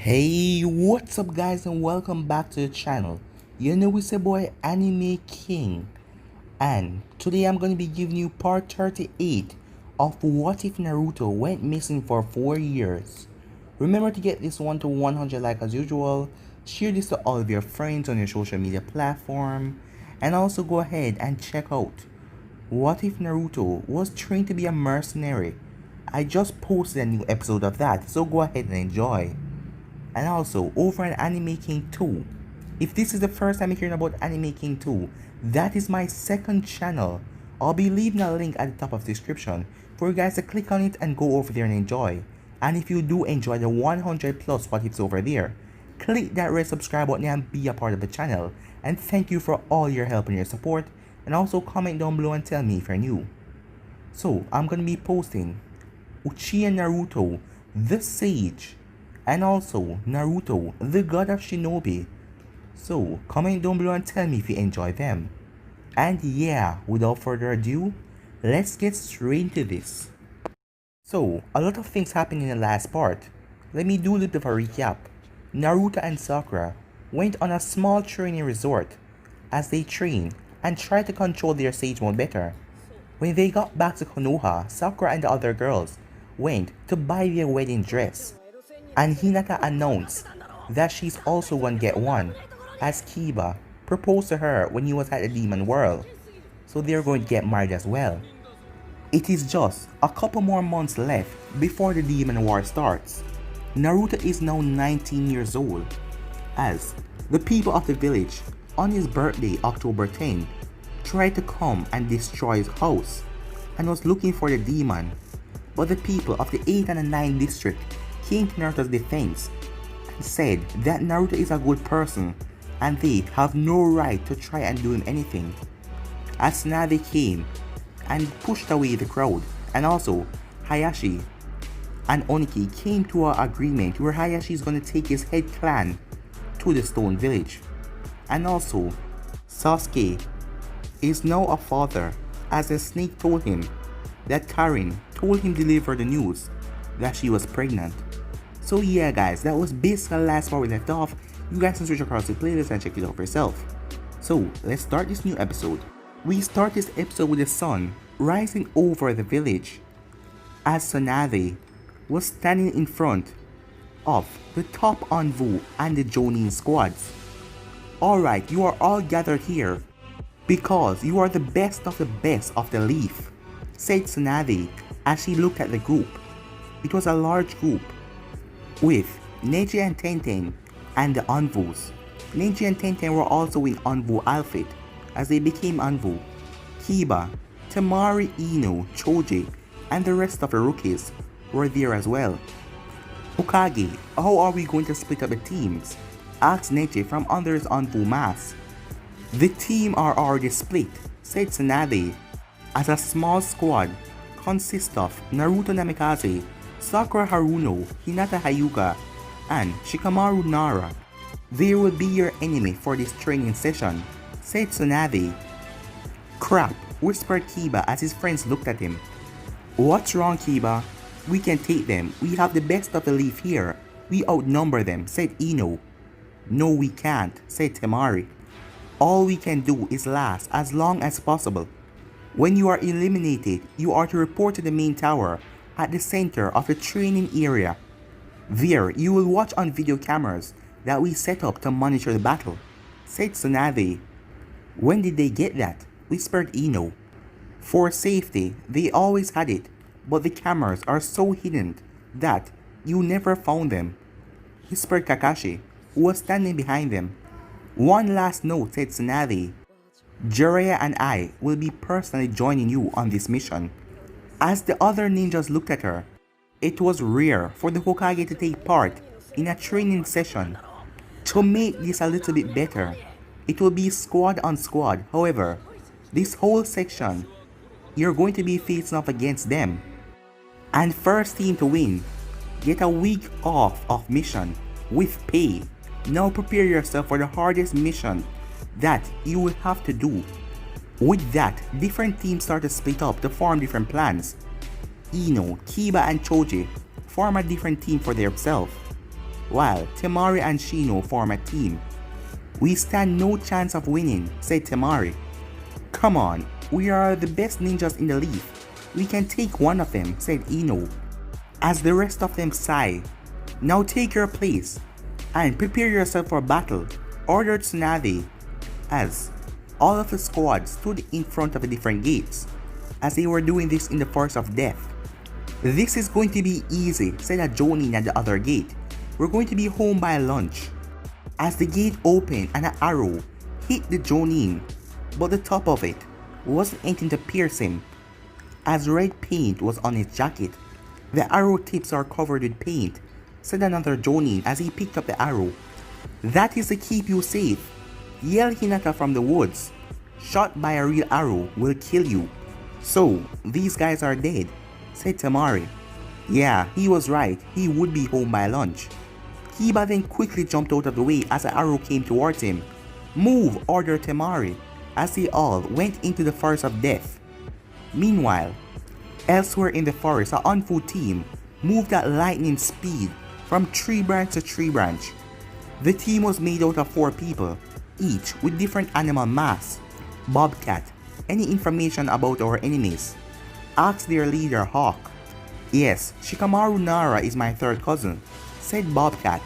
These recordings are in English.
Hey, what's up guys and welcome back to the channel. You know it's your boy Anime King, and today I'm going to be giving you part 38 of What If Naruto Went Missing for 4 Years. Remember to get this one to 100 like as usual, share this to all of your friends on your social media platform, and also go ahead and check out What If Naruto Was Trained to be a Mercenary. I just posted a new episode of that, so go ahead and enjoy. And also, over on Anime King 2, if this is the first time you're hearing about Anime King 2, that is my second channel. I'll be leaving a link at the top of the description for you guys to click on it and go over there and enjoy. And if you do enjoy the 100 plus what ifs over there, click that red subscribe button and be a part of the channel. And thank you for all your help and your support. And also comment down below and tell me if you're new. So, I'm going to be posting Uchiha Naruto, the Sage, and also Naruto, the God of Shinobi. So comment down below and tell me if you enjoy them. And yeah, without further ado, let's get straight into this. So, a lot of things happened in the last part. Let me do a little bit of a recap. Naruto and Sakura went on a small training resort as they trained and tried to control their Sage mode better. When they got back to Konoha, Sakura and the other girls went to buy their wedding dress. And Hinata announced that she's also gonna get one, as Kiba proposed to her when he was at the Demon World, so they're going to get married as well. It is just a couple more months left before the Demon War starts. Naruto is now 19 years old, as the people of the village on his birthday October 10 tried to come and destroy his house and was looking for the demon, but the people of the 8 and the 9 district came to Naruto's defense and said that Naruto is a good person and they have no right to try and do him anything. As Tsunade came and pushed away the crowd, and also Hayashi and Oniki came to an agreement where Hayashi is going to take his head clan to the Stone Village. And also Sasuke is now a father, as the snake told him that Karin told him to deliver the news that she was pregnant. So yeah guys, that was basically the last part we left off. You guys can switch across the playlist and check it out for yourself. So let's start this new episode. We start this episode with the sun rising over the village, as Tsunade was standing in front of the top ANBU and the Jonin squads. Alright, you are all gathered here because you are the best of the leaf, said Tsunade as she looked at the group. It was a large group with Neji and Tenten and the ANBUs. Neji and Tenten were also in ANBU outfit as they became ANBU. Kiba, Temari, Ino, Choji, and the rest of the rookies were there as well. Hokage, how are we going to split up the teams? Asked Neji from under his ANBU mask. The team are already split, said Tsunade, as a small squad consists of Naruto Namikaze, Sakura Haruno, Hinata Hyuga, and Shikamaru Nara. They will be your enemy for this training session, said Tsunade. Crap, whispered Kiba as his friends looked at him. What's wrong, Kiba? We can take them. We have the best of the leaf here. We outnumber them, said Ino. No, we can't, said Temari. All we can do is last as long as possible. When you are eliminated, you are to report to the main tower at the center of the training area. There, you will watch on video cameras that we set up to monitor the battle, said Tsunade. When did they get that? Whispered Ino. For safety, they always had it, but the cameras are so hidden that you never found them, whispered Kakashi, who was standing behind them. One last note, said Tsunade. Jiraiya and I will be personally joining you on this mission. As the other ninjas looked at her, it was rare for the Hokage to take part in a training session. To make this a little bit better, it will be squad on squad. However, this whole section, you're going to be facing off against them. And first team to win, get a week off of mission with pay. Now prepare yourself for the hardest mission that you will have to do. With that, different teams start to split up to form different plans. Ino, Kiba, and Choji form a different team for themselves. while Temari and Shino form a team. "We stand no chance of winning," said Temari. "Come on, we are the best ninjas in the league. We can take one of them," said Ino. As the rest of them sigh, "Now take your place and prepare yourself for battle," ordered Tsunade, as all of the squad stood in front of the different gates, as they were doing this in the force of death. "This is going to be easy," said a Jonin at the other gate. "We're going to be home by lunch." As the gate opened and an arrow hit the Jonin, but the top of it wasn't anything to pierce him, as red paint was on his jacket. "The arrow tips are covered with paint," said another Jonin as he picked up the arrow. "That is to keep you safe," yelled Hinata from the woods. "Shot by a real arrow will kill you." "So, these guys are dead," said Temari. Yeah, he was right, he would be home by lunch. Kiba then quickly jumped out of the way as the arrow came towards him. "Move," ordered Temari, as they all went into the forest of death. Meanwhile, elsewhere in the forest, the ANBU team moved at lightning speed from tree branch to tree branch. The team was made out of 4 people, each with different animal masks. Bobcat, "Any information about our enemies?" asked their leader Hawk. "Yes, Shikamaru Nara is my third cousin," said Bobcat.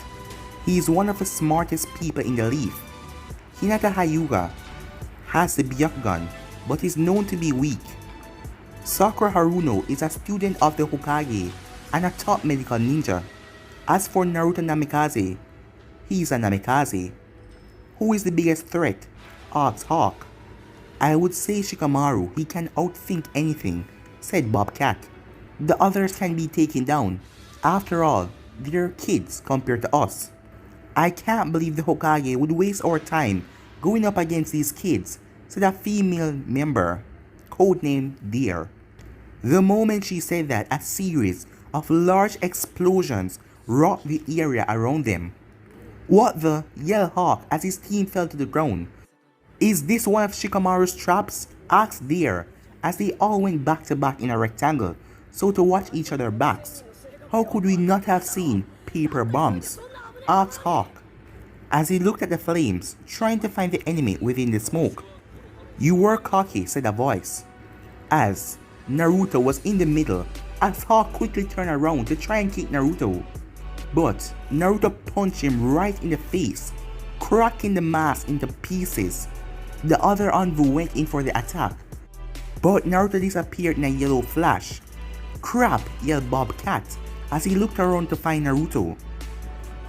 "He is one of the smartest people in the leaf. Hinata Hyuga has the Byakugan, but is known to be weak. Sakura Haruno is a student of the Hokage and a top medical ninja. As for Naruto Namikaze, he is a Namikaze." "Who is the biggest threat?" asked Hawk. "I would say Shikamaru, he can outthink anything," said Bobcat. "The others can be taken down. After all, they're kids compared to us." "I can't believe the Hokage would waste our time going up against these kids," said a female member, codenamed Deer. The moment she said that, a series of large explosions rocked the area around them. "What the?" yelled Hawk as his team fell to the ground. "Is this one of Shikamaru's traps?" asked Deer, as they all went back to back in a rectangle, so to watch each other backs. "How could we not have seen paper bombs?" asked Hawk, as he looked at the flames, trying to find the enemy within the smoke. "You were cocky," said a voice, as Naruto was in the middle, as Hawk quickly turned around to try and kick Naruto. But Naruto punched him right in the face, cracking the mask into pieces. The other ANBU went in for the attack, but Naruto disappeared in a yellow flash. "Crap," yelled Bobcat as he looked around to find Naruto.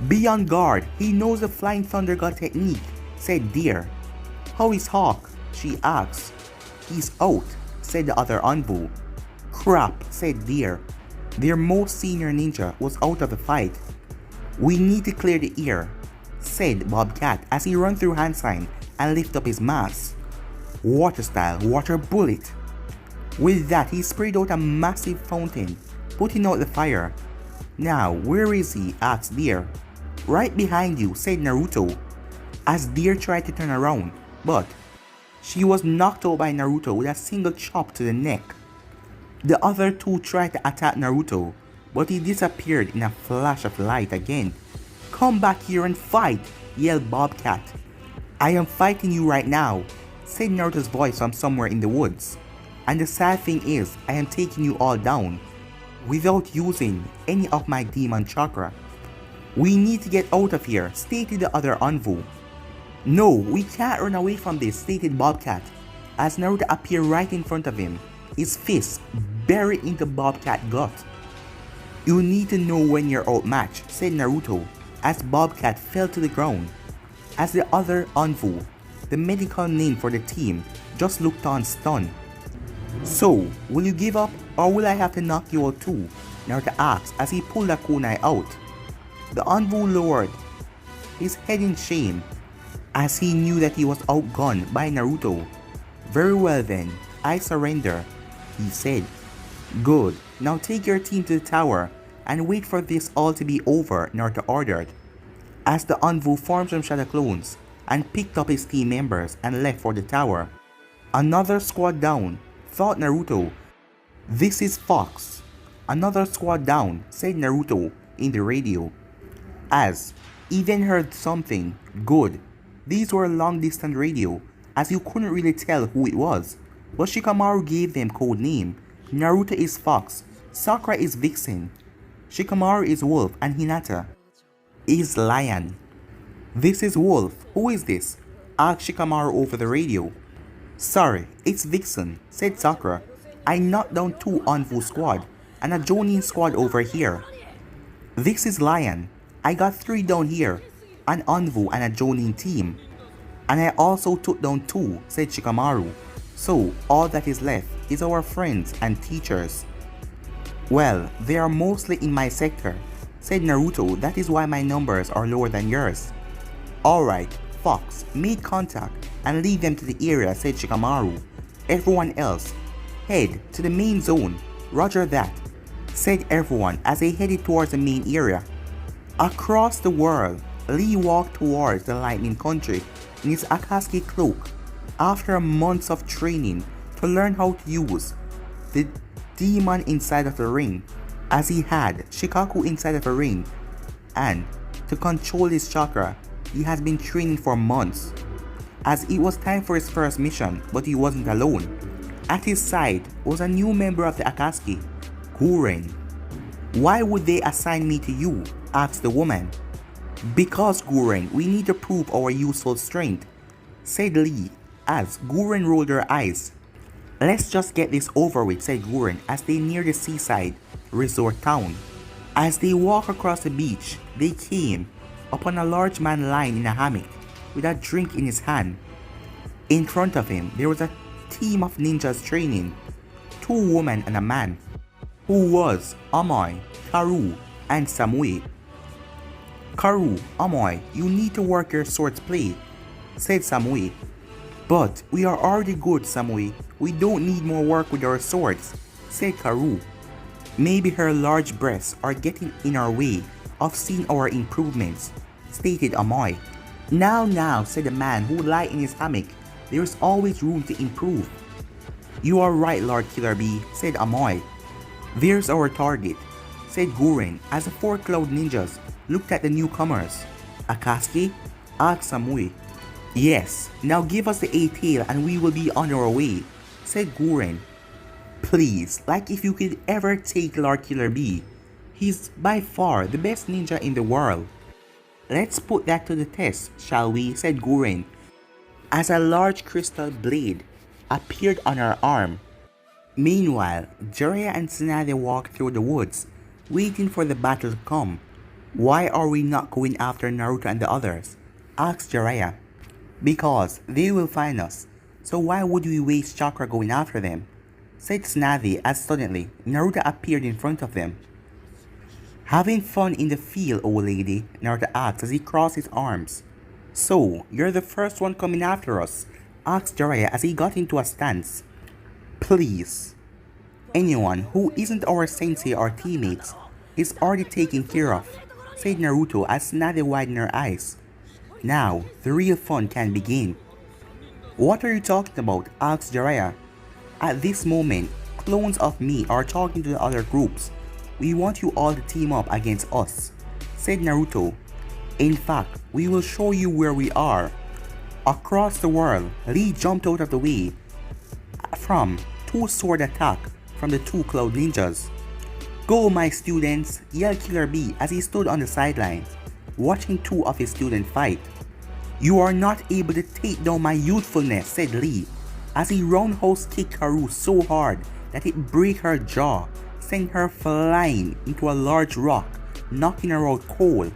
"Be on guard, he knows the Flying Thunder God technique," said Deer. "How is Hawk?" she asked. "He's out," said the other ANBU. "Crap," said Deer. Their most senior ninja was out of the fight. "We need to clear the air," said Bobcat as he ran through hand sign and lifted up his mask. Water style, water bullet. With that, he sprayed out a massive fountain, putting out the fire. "Now, where is he?" asked Deer. "Right behind you," said Naruto, as Deer tried to turn around, but she was knocked out by Naruto with a single chop to the neck. The other 2 tried to attack Naruto, but he disappeared in a flash of light again. "Come back here and fight," yelled Bobcat. "I am fighting you right now," said Naruto's voice from somewhere in the woods. "And the sad thing is, I am taking you all down without using any of my demon chakra." "We need to get out of here," stated the other ANBU. "No, we can't run away from this," stated Bobcat, as Naruto appeared right in front of him, his fist buried into Bobcat's gut. "You need to know when you're outmatched," said Naruto, as Bobcat fell to the ground, as the other ANBU, the medical name for the team, just looked on stunned. "So, will you give up, or will I have to knock you out too?" Naruto asked as he pulled a kunai out. The ANBU lowered his head in shame, as he knew that he was outgunned by Naruto. "Very well then, I surrender," he said. "Good, now take your team to the tower and wait for this all to be over," Naruto ordered, as the ANBU formed some shadow clones and picked up his team members and left for the tower. "Another squad down," thought Naruto. "This is Fox." "Another squad down," said Naruto in the radio. As he then heard something. Good. These were long-distance radio, as you couldn't really tell who it was. But Shikamaru gave them code name. Naruto is Fox, Sakura is Vixen, Shikamaru is Wolf, and Hinata is Lion. This is Wolf. Who is this? Asked Shikamaru over the radio. Sorry, it's Vixen, said Sakura. I knocked down 2 ANBU squad and a Jonin squad over here. This is Lion. I got 3 down here, an ANBU and a Jonin team. And I also took down 2, said Shikamaru. So all that is left is our friends and teachers. Well, they are mostly in my sector, said Naruto. That is why my numbers are lower than yours. Alright, Fox, make contact and lead them to the area, said Shikamaru. Everyone else, head to the main zone. Roger that, said everyone as they headed towards the main area. Across the world, Lee walked towards the lightning country in his Akatsuki cloak after months of training to learn how to use the demon inside of the ring, as he had Shikaku inside of the ring, and to control his chakra he has been training for months. As it was time for his first mission, but he wasn't alone. At his side was a new member of the Akatsuki, Guren. Why would they assign me to you? Asked the woman. Because Guren, we need to prove our useful strength, said Lee as Guren rolled her eyes. Let's just get this over with, said Guren as they neared the seaside resort town. As they walked across the beach, they came upon a large man lying in a hammock with a drink in his hand. In front of him, there was a team of ninjas training, 2 women and a man, who was Amoy, Karu, and Samui. Karu, Amoy, you need to work your sword's play, said Samui. But we are already good, Samui. We don't need more work with our swords, said Karu. Maybe her large breasts are getting in our way of seeing our improvements, stated Amoy. Now, said the man who lay in his hammock. There is always room to improve. You are right, Lord Killer Bee, said Amoy. There's our target, said Guren as the 4 Cloud Ninjas looked at the newcomers. Akatsuki? Asked Samui. Yes, now give us the A-tail and we will be on our way, said Guren. Please, like if you could ever take Lord Killer Bee. He's by far the best ninja in the world. Let's put that to the test, shall we, said Guren, as a large crystal blade appeared on her arm. Meanwhile, Jiraiya and Tsunade walked through the woods, waiting for the battle to come. Why are we not going after Naruto and the others? Asked Jiraiya. Because they will find us, so why would we waste chakra going after them? Said Tsunade as suddenly Naruto appeared in front of them. Having fun in the field, old lady, Naruto asked as he crossed his arms. So, you're the first one coming after us? Asked Jiraiya as he got into a stance. Please. Anyone who isn't our sensei or teammates is already taken care of, said Naruto as Tsunade widened her eyes. Now, the real fun can begin. What are you talking about? Asked Jiraiya. At this moment, clones of me are talking to the other groups. We want you all to team up against us, said Naruto. In fact, we will show you where we are. Across the world, Lee jumped out of the way from 2 sword attack from the 2 Cloud Ninjas. Go, my students, yelled Killer Bee as he stood on the sidelines, watching 2 of his students fight. You are not able to take down my youthfulness, said Lee, as he roundhouse kicked Karu so hard that it broke her jaw, sending her flying into a large rock, knocking her out cold.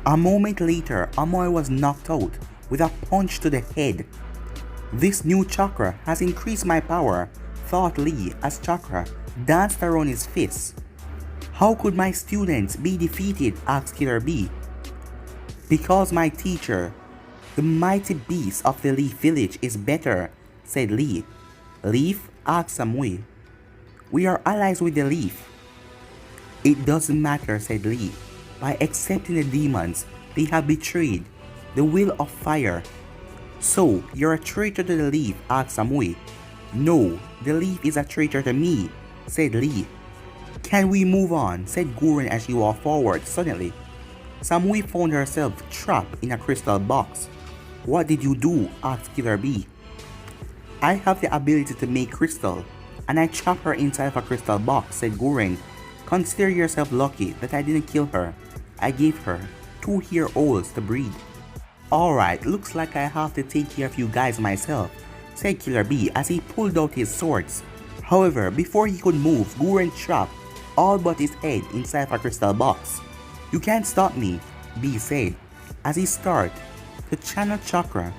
A moment later, Amoy was knocked out with a punch to the head. This new chakra has increased my power, thought Lee as chakra danced around his fists. How could my students be defeated? Asked Killer Bee. Because my teacher, the mighty beast of the Leaf Village, is better, said Lee. Leaf? Asked Samui. We are allies with the Leaf. It doesn't matter, said Lee. By accepting the demons, they have betrayed the will of fire. So, you're a traitor to the Leaf? Asked Samui. No, the Leaf is a traitor to me, said Lee. Can we move on? Said Guren as he walked forward suddenly. Samui found herself trapped in a crystal box. What did you do? Asked Killer Bee. I have the ability to make crystal, and I trapped her inside of a crystal box, said Gurren. Consider yourself lucky that I didn't kill her. I gave her 2-year-olds to breed. Alright, looks like I have to take care of you guys myself, said Killer Bee as he pulled out his swords. However, before he could move, Gurren trapped all but his head inside of a crystal box. You can't stop me, Bee said, as he started to channel chakra,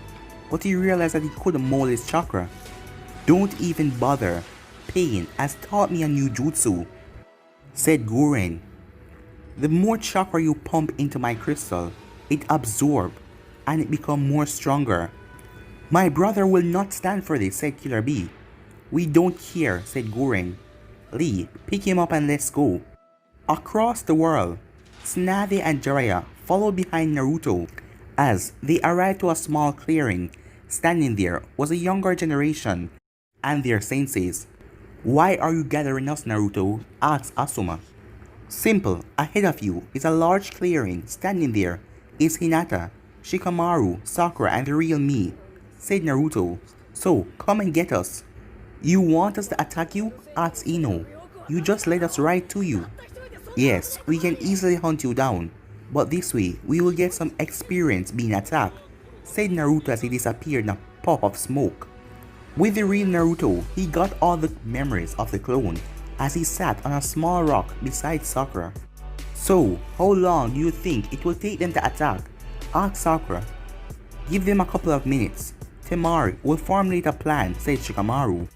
but he realized that he couldn't mold his chakra. Don't even bother. Pain has taught me a new jutsu, said Gurren. The more chakra you pump into my crystal, it absorbs and it becomes more stronger. My brother will not stand for this, said Killer Bee. We don't care, said Gurren. Lee, pick him up and let's go. Across the world, Tsunade and Jiraiya followed behind Naruto as they arrived to a small clearing. Standing there was a younger generation and their senseis. Why are you gathering us, Naruto? Asked Asuma. Simple, ahead of you is a large clearing. Standing there is Hinata, Shikamaru, Sakura and the real me, said Naruto. So, come and get us. You want us to attack you? Asked Ino. You just led us right to you. Yes, we can easily hunt you down, but this way we will get some experience being attacked, said Naruto as he disappeared in a puff of smoke. With the real Naruto, he got all the memories of the clone as he sat on a small rock beside Sakura. So, how long do you think it will take them to attack? Asked Sakura. Give them a couple of minutes. Temari will formulate a plan, said Shikamaru.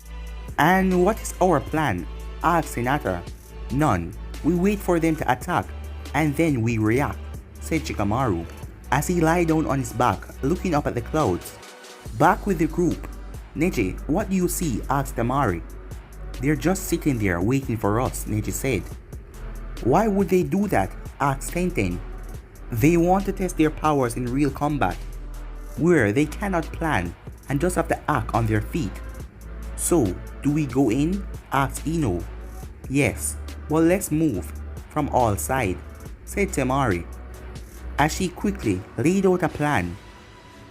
And what is our plan? Asked Hinata. None. We wait for them to attack, and then we react, said Shikamaru, as he lay down on his back, looking up at the clouds. Back with the group. Neji, what do you see? Asked Temari. They're just sitting there waiting for us, Neji said. Why would they do that? Asked Tenten. They want to test their powers in real combat, where they cannot plan and just have to act on their feet. So, do we go in? Asked Ino. Yes, well let's move from all sides, said Temari, as she quickly laid out a plan.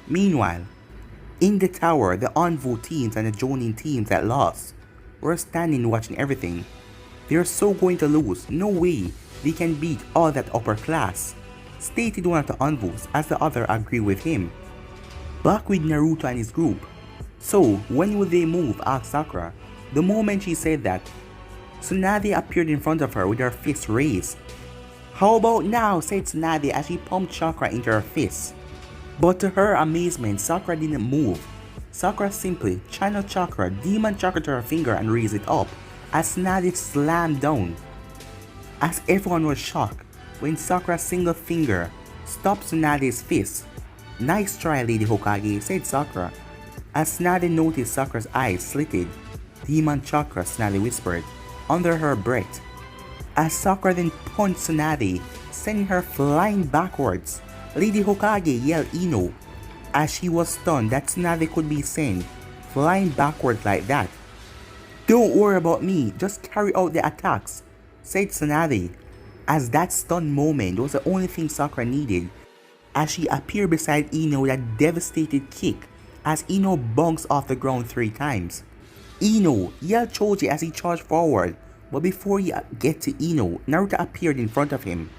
Meanwhile, in the tower, the ANBU teams and the Jonin teams that lost were standing watching everything. They're so going to lose, no way they can beat all that upper class, stated one of the ANBUs as the other agreed with him. Back with Naruto and his group. So, when will they move? Asked Sakura. The moment she said that, Tsunade appeared in front of her with her fist raised. How about now? Said Tsunade as she pumped chakra into her fist. But to her amazement, Sakura didn't move. Sakura simply channeled chakra, demon chakra to her finger and raised it up as Tsunade slammed down. As everyone was shocked when Sakura's single finger stopped Tsunade's fist. Nice try, Lady Hokage, said Sakura. As Tsunade noticed Sakura's eyes slitted. Demon chakra, Tsunade whispered under her breath. As Sakura then punched Tsunade, sending her flying backwards. Lady Hokage yelled Ino, as she was stunned that Tsunade could be sent flying backwards like that. Don't worry about me, just carry out the attacks, said Tsunade, as that stunned moment was the only thing Sakura needed, as she appeared beside Ino with a devastated kick as Ino bounced off the ground 3 times. Ino yelled Choji as he charged forward, but before he get to Ino, Naruto appeared in front of him.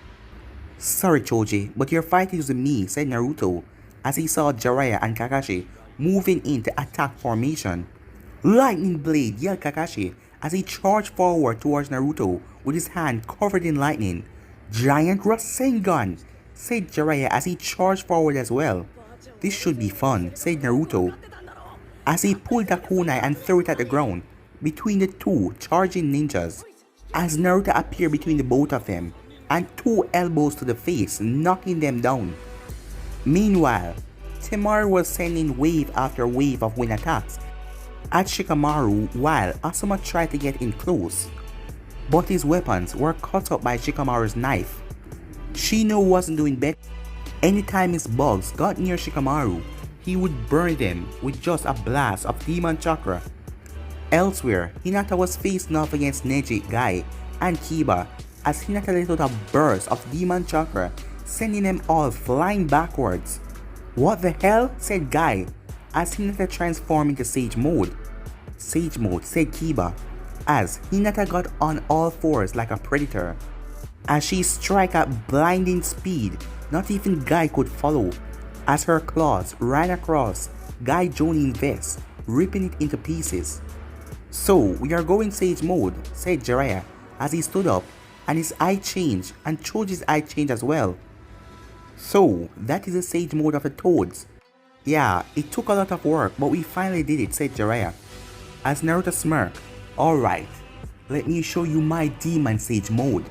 Sorry Choji, but you're fighting with me, said Naruto, as he saw Jiraiya and Kakashi moving into attack formation. Lightning Blade, yelled Kakashi as he charged forward towards Naruto with his hand covered in lightning. Giant Rasengan, said Jiraiya as he charged forward as well. This should be fun, said Naruto, as he pulled a kunai and threw it at the ground between the 2 charging ninjas. As Naruto appeared between the both of them and 2 elbows to the face, knocking them down. Meanwhile, Temari was sending wave after wave of wind attacks at Shikamaru while Asuma tried to get in close, but his weapons were cut up by Shikamaru's knife. Shino wasn't doing better. Anytime his bugs got near Shikamaru, he would burn them with just a blast of demon chakra. Elsewhere, Hinata was facing off against Neji, Gai, and Kiba as Hinata let out a burst of demon chakra, sending them all flying backwards. What the hell? Said Guy, as Hinata transformed into Sage Mode. Sage Mode, said Kiba, as Hinata got on all fours like a predator. As she struck at blinding speed, not even Guy could follow, as her claws ran across Guy Jonin's vest, ripping it into pieces. So, we are going Sage Mode, said Jiraiya, as he stood up, and his eye changed, and Choji's eye changed as well. So, that is the Sage Mode of the Toads. Yeah, it took a lot of work, but we finally did it, said Jiraiya. As Naruto smirked, alright, let me show you my Demon Sage Mode.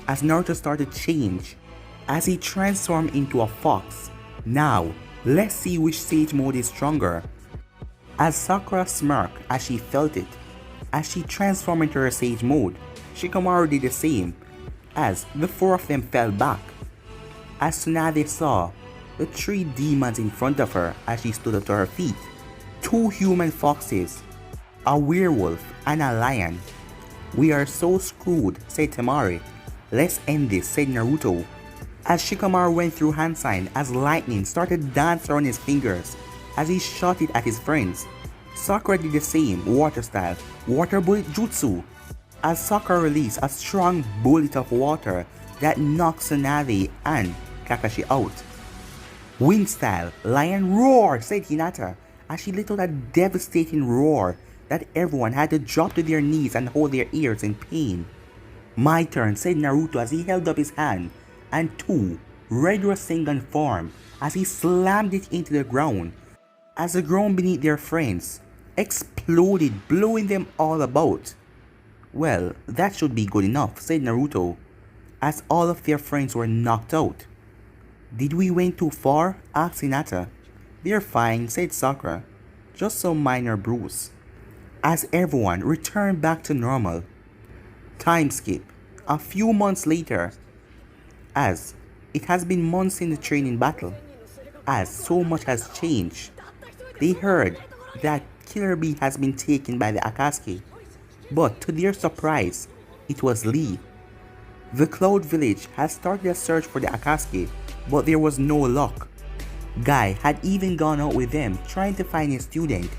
As Naruto started to change, as he transformed into a fox. Now, let's see which Sage Mode is stronger. As Sakura smirked as she felt it, as she transformed into her Sage Mode, Shikamaru did the same, as the four of them fell back. As Tsunade saw the three demons in front of her as she stood up to her feet, two human foxes, a werewolf, and a lion. We are so screwed, said Temari. Let's end this, said Naruto. As Shikamaru went through hand sign as lightning started dancing on his fingers as he shot it at his friends. Sakura did the same, water style, water bullet jutsu. As Sakura released a strong bullet of water that knocked Tsunade and Kakashi out. Wind style, lion roar, said Hinata as she let out a devastating roar that everyone had to drop to their knees and hold their ears in pain. My turn, said Naruto as he held up his hand, and two, Red Rasengan formed as he slammed it into the ground, as the ground beneath their friends exploded, blowing them all about. Well, that should be good enough, said Naruto, as all of their friends were knocked out. Did we went too far? Asked Hinata. They're fine, said Sakura, just some minor bruise. As everyone returned back to normal. Time skip. A few months later, as it has been months in the training battle, as so much has changed. They heard that Killer Bee has been taken by the Akatsuki, but to their surprise, it was Lee. The Cloud Village has started a search for the Akatsuki, but there was no luck. Guy had even gone out with them trying to find a student,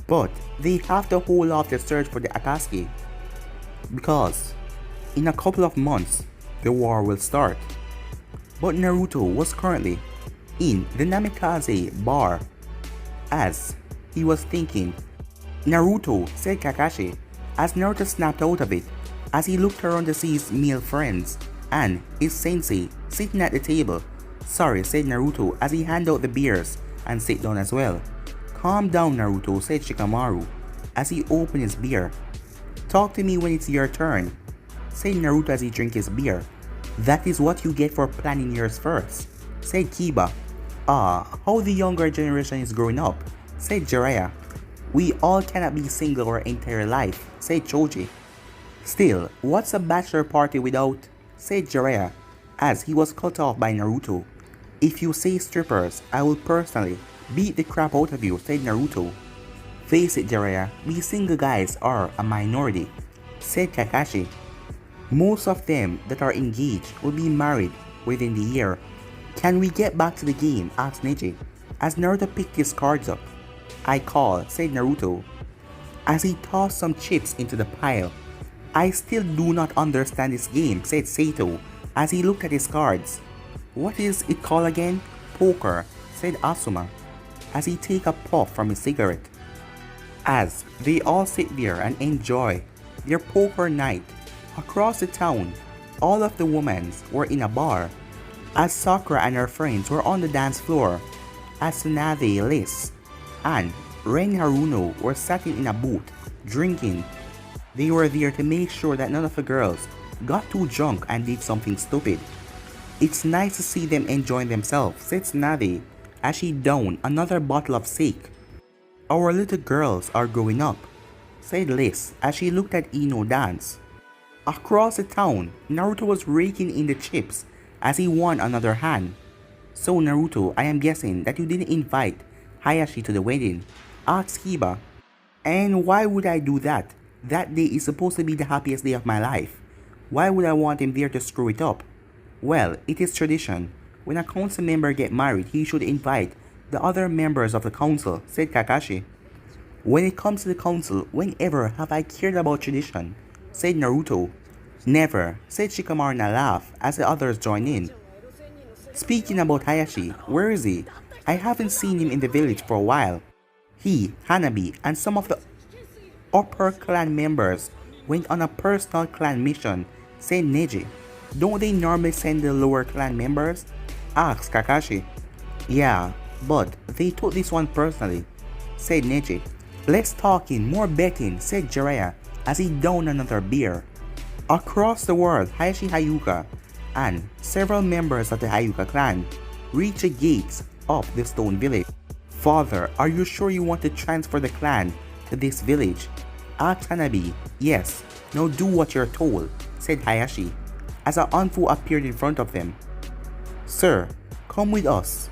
but they have to hold off the search for the Akatsuki because in a couple of months the war will start. But Naruto was currently in the Namikaze bar as he was thinking. Naruto, said Kakashi, as Naruto snapped out of it as he looked around to see his male friends and his sensei sitting at the table. Sorry, said Naruto as he handed out the beers and sat down as well. Calm down, Naruto, said Shikamaru as he opened his beer. Talk to me when it's your turn, said Naruto as he drank his beer. That is what you get for planning yours first, said Kiba. How the younger generation is growing up, said Jiraiya. We all cannot be single our entire life, said Choji. Still, what's a bachelor party without, said Jiraiya, as he was cut off by Naruto. If you say strippers, I will personally beat the crap out of you, said Naruto. Face it, Jiraiya, we single guys are a minority, said Kakashi. Most of them that are engaged will be married within the year. Can we get back to the game? Asked Neji, as Naruto picked his cards up. I call, said Naruto, as he tossed some chips into the pile. I still do not understand this game, said Sato, as he looked at his cards. What is it called again? Poker, said Asuma, as he take a puff from his cigarette. As they all sit there and enjoy their poker night. Across the town, all of the women were in a bar, as Sakura and her friends were on the dance floor, as Tsunade, Liz, and Ren Haruno were sitting in a booth, drinking. They were there to make sure that none of the girls got too drunk and did something stupid. It's nice to see them enjoying themselves, said Tsunade, as she downed another bottle of sake. Our little girls are growing up, said Liz, as she looked at Ino dance. Across the town, Naruto was raking in the chips as he won another hand. So Naruto, I am guessing that you didn't invite Hayashi to the wedding, asked Kiba. And why would I do that? That day is supposed to be the happiest day of my life. Why would I want him there to screw it up? Well, it is tradition. When a council member get married, he should invite the other members of the council, said Kakashi. When it comes to the council, whenever have I cared about tradition, said Naruto. Never, said Shikamaru in a laugh as the others joined in. Speaking about Hayashi, where is he? I haven't seen him in the village for a while. He, Hanabi, and some of the upper clan members went on a personal clan mission, said Neji. Don't they normally send the lower clan members? Asked Kakashi. Yeah, but they took this one personally, said Neji. Less talking, more betting, said Jiraiya as he downed another beer. Across the world, Hayashi Hyuga and several members of the Hyuga clan reached the gates of the stone village. Father, are you sure you want to transfer the clan to this village? Asked Hanabi. Yes, now do what you're told, said Hayashi as an ANBU appeared in front of them. Sir, come with us.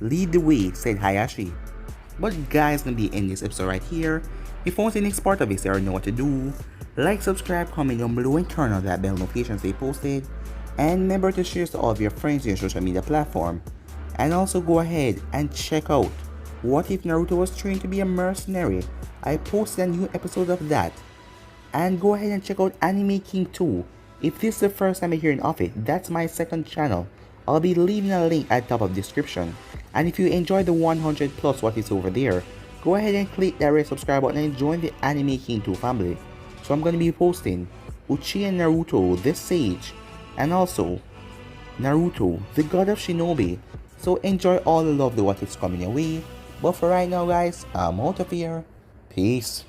Lead the way, said Hayashi. But guys, gonna be in this episode right here. If you want the next part of this, you already know what to do. Like, subscribe, comment down below, and turn on that bell notification to stay posted. And remember to share to all of your friends on your social media platform. And also go ahead and check out What If Naruto Was Trained to Be a Mercenary. I posted a new episode of that. And go ahead and check out Anime King 2. If this is the first time you're hearing of it, that's my second channel. I'll be leaving a link at the top of the description. And if you enjoy the 100 plus what is over there, go ahead and click that red subscribe button and join the Anime King 2 family. So I'm going to be posting Uchiha Naruto, the Sage, and also Naruto, the God of Shinobi. So enjoy all the love of what is coming your way. But for right now guys, I'm out of here. Peace.